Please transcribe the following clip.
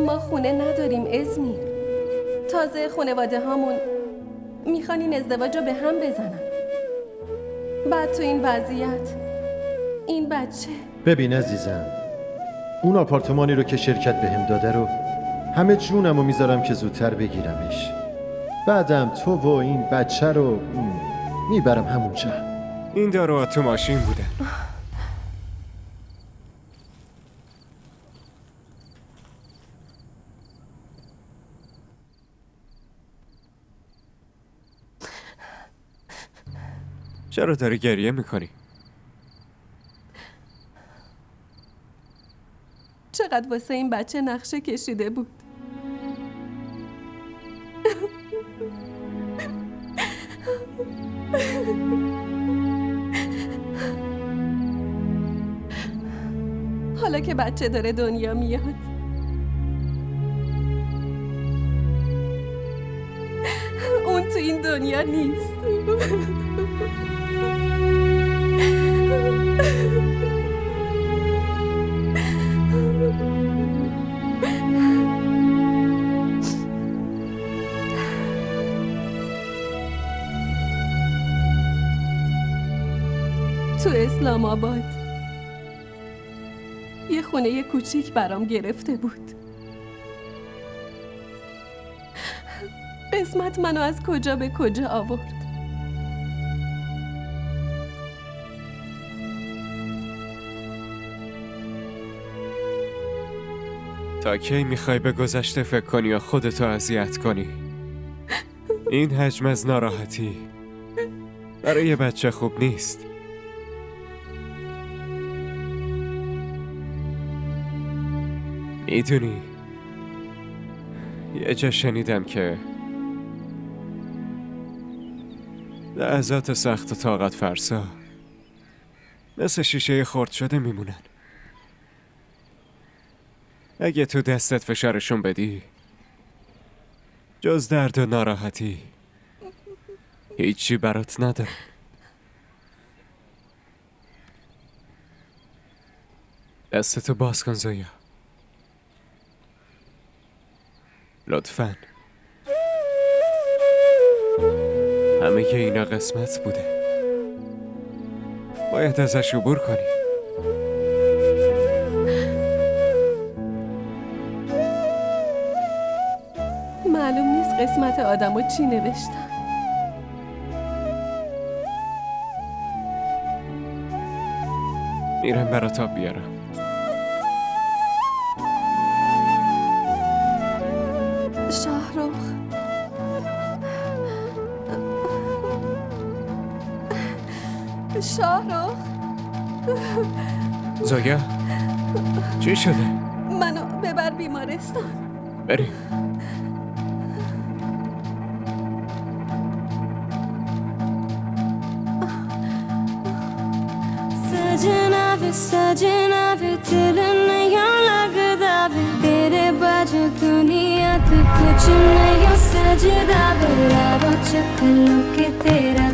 ما خونه نداریم ازمیر. تازه خانواده هامون میخوان این ازدواج رو به هم بزنن. بعد تو این وضعیت این بچه. ببین عزیزم، اون آپارتمانی رو که شرکت بهم داده رو همه جونم رو میذارم که زودتر بگیرمش. بعدم تو و این بچه رو میبرم همونجا. این داروها تو ماشین بودن. چرا داری گریه میکنی؟ چقدر واسه این بچه نقشه کشیده بود. حالا که بچه داره دنیا میاد، اون تو این دنیا نیست. تو اسلام آباد یه خونه کوچیک برام گرفته بود. قسمت منو از کجا به کجا آورد. تا کی میخوای به گذشته فکر کنی یا خودتو اذیت کنی؟ این حجم از ناراحتی برای یه بچه خوب نیست. میدونی یه جا شنیدم که لحظات سخت و طاقت فرسا مثل شیشه خرد شده میمونن. اگه تو دستت فشارشون بدی جز درد و ناراحتی هیچی برات نداره. دستتو باز کن زویا، لطفاً. همه که اینا قسمت بوده، باید ازش عبور کنی. معلوم نیست قسمت آدمو چی نوشتن. میرم برات آب بیارم. شاهرخ، شاهرخ، زویا چی شده؟ منو ببر بیمارستان. بریم. सजना वे दिल नहीं लगदा वे तेरे बाजू दुनिया तो कुछ नहीं सजदा वे रावो चकलो के तेरा